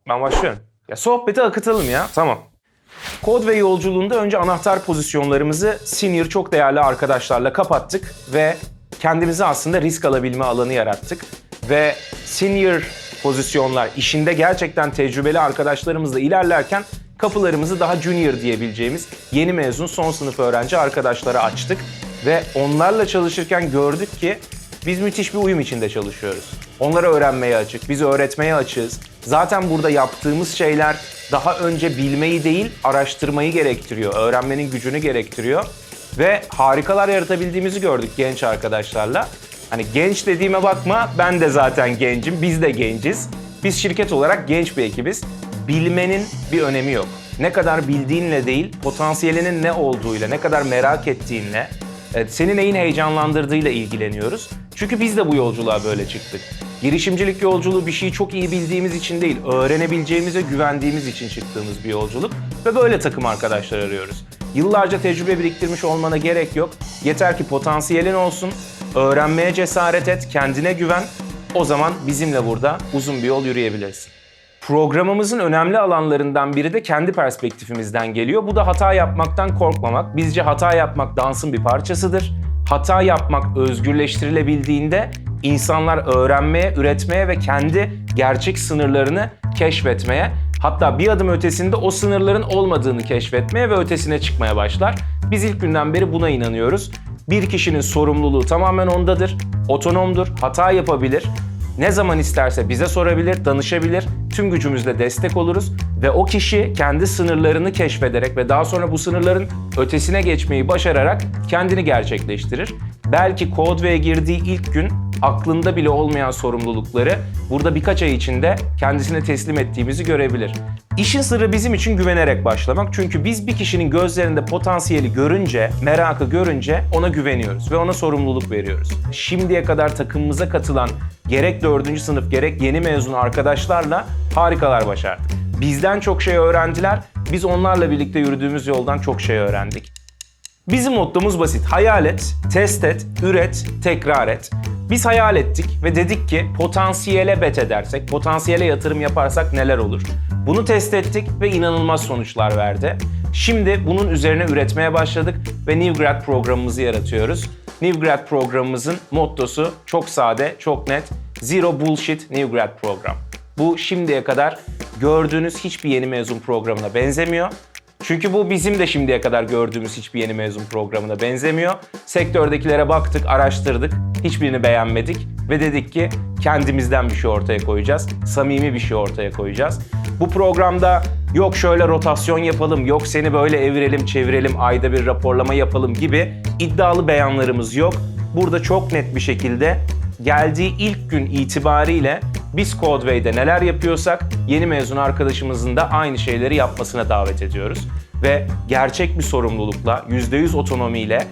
Ben başlıyorum. Ya sohbeti akıtalım ya. Tamam. Kod ve yolculuğunda önce anahtar pozisyonlarımızı senior çok değerli arkadaşlarla kapattık ve kendimize aslında risk alabilme alanı yarattık. Ve senior pozisyonlar, işinde gerçekten tecrübeli arkadaşlarımızla ilerlerken kapılarımızı daha junior diyebileceğimiz yeni mezun son sınıf öğrenci arkadaşlara açtık. Ve onlarla çalışırken gördük ki biz müthiş bir uyum içinde çalışıyoruz. Onlara öğrenmeye açık, biz öğretmeye açığız. Zaten burada yaptığımız şeyler daha önce bilmeyi değil, araştırmayı gerektiriyor, öğrenmenin gücünü gerektiriyor. Ve harikalar yaratabildiğimizi gördük genç arkadaşlarla. Hani genç dediğime bakma, ben de zaten gencim, biz de genciz. Biz şirket olarak genç bir ekibiz. Bilmenin bir önemi yok. Ne kadar bildiğinle değil, potansiyelinin ne olduğuyla, ne kadar merak ettiğinle, seni neyin heyecanlandırdığıyla ilgileniyoruz. Çünkü biz de bu yolculuğa böyle çıktık. Girişimcilik yolculuğu bir şeyi çok iyi bildiğimiz için değil, öğrenebileceğimize güvendiğimiz için çıktığımız bir yolculuk. Ve böyle takım arkadaşlar arıyoruz. Yıllarca tecrübe biriktirmiş olmana gerek yok. Yeter ki potansiyelin olsun, öğrenmeye cesaret et, kendine güven. O zaman bizimle burada uzun bir yol yürüyebilirsin. Programımızın önemli alanlarından biri de kendi perspektifimizden geliyor. Bu da hata yapmaktan korkmamak. Bizce hata yapmak dansın bir parçasıdır. Hata yapmak özgürleştirilebildiğinde insanlar öğrenmeye, üretmeye ve kendi gerçek sınırlarını keşfetmeye, hatta bir adım ötesinde o sınırların olmadığını keşfetmeye ve ötesine çıkmaya başlar. Biz ilk günden beri buna inanıyoruz. Bir kişinin sorumluluğu tamamen ondadır, otonomdur, hata yapabilir. Ne zaman isterse bize sorabilir, danışabilir, tüm gücümüzle destek oluruz ve o kişi kendi sınırlarını keşfederek ve daha sonra bu sınırların ötesine geçmeyi başararak kendini gerçekleştirir. Belki Codeware'e girdiği ilk gün aklında bile olmayan sorumlulukları burada birkaç ay içinde kendisine teslim ettiğimizi görebilir. İşin sırrı bizim için güvenerek başlamak. Çünkü biz bir kişinin gözlerinde potansiyeli görünce, merakı görünce ona güveniyoruz ve ona sorumluluk veriyoruz. Şimdiye kadar takımımıza katılan gerek 4. sınıf gerek yeni mezun arkadaşlarla harikalar başardık. Bizden çok şey öğrendiler, biz onlarla birlikte yürüdüğümüz yoldan çok şey öğrendik. Bizim mottomuz basit. Hayal et, test et, üret, tekrar et. Biz hayal ettik ve dedik ki potansiyele bet edersek, potansiyele yatırım yaparsak neler olur? Bunu test ettik ve inanılmaz sonuçlar verdi. Şimdi bunun üzerine üretmeye başladık ve New Grad programımızı yaratıyoruz. New Grad programımızın mottosu çok sade, çok net. Zero Bullshit New Grad program. Bu şimdiye kadar gördüğünüz hiçbir yeni mezun programına benzemiyor. Çünkü bu bizim de şimdiye kadar gördüğümüz hiçbir yeni mezun programına benzemiyor. Sektördekilere baktık, araştırdık, hiçbirini beğenmedik ve dedik ki kendimizden bir şey ortaya koyacağız, samimi bir şey ortaya koyacağız. Bu programda yok şöyle rotasyon yapalım, yok seni böyle evirelim, çevirelim, ayda bir raporlama yapalım gibi iddialı beyanlarımız yok. Burada çok net bir şekilde geldiği ilk gün itibariyle biz Codeware'de neler yapıyorsak yeni mezun arkadaşımızın da aynı şeyleri yapmasına davet ediyoruz. Ve gerçek bir sorumlulukla, %100 otonomiyle,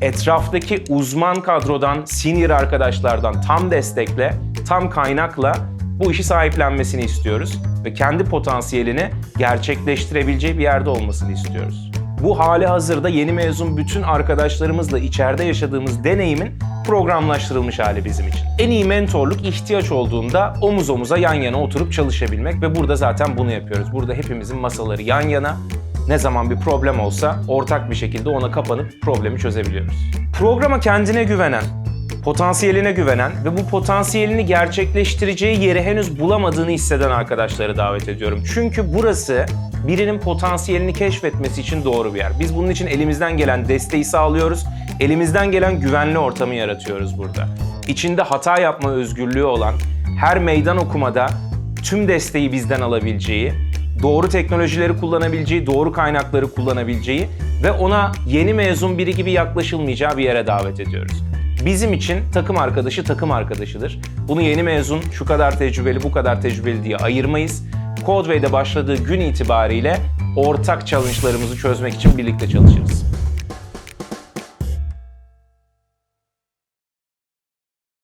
etraftaki uzman kadrodan, senior arkadaşlardan tam destekle, tam kaynakla bu işi sahiplenmesini istiyoruz. Ve kendi potansiyelini gerçekleştirebileceği bir yerde olmasını istiyoruz. Bu hali hazırda yeni mezun bütün arkadaşlarımızla içeride yaşadığımız deneyimin programlaştırılmış hali bizim için. En iyi mentorluk ihtiyaç olduğunda omuz omuza yan yana oturup çalışabilmek ve burada zaten bunu yapıyoruz. Burada hepimizin masaları yan yana, ne zaman bir problem olsa ortak bir şekilde ona kapanıp problemi çözebiliyoruz. Programa kendine güvenen, potansiyeline güvenen ve bu potansiyelini gerçekleştireceği yeri henüz bulamadığını hisseden arkadaşları davet ediyorum. Çünkü burası birinin potansiyelini keşfetmesi için doğru bir yer. Biz bunun için elimizden gelen desteği sağlıyoruz, elimizden gelen güvenli ortamı yaratıyoruz burada. İçinde hata yapma özgürlüğü olan, her meydan okumada tüm desteği bizden alabileceği, doğru teknolojileri kullanabileceği, doğru kaynakları kullanabileceği ve ona yeni mezun biri gibi yaklaşılmayacağı bir yere davet ediyoruz. Bizim için takım arkadaşı takım arkadaşıdır. Bunu yeni mezun şu kadar tecrübeli, bu kadar tecrübeli diye ayırmayız. Codeware'de başladığı gün itibariyle ortak challenge'larımızı çözmek için birlikte çalışırız.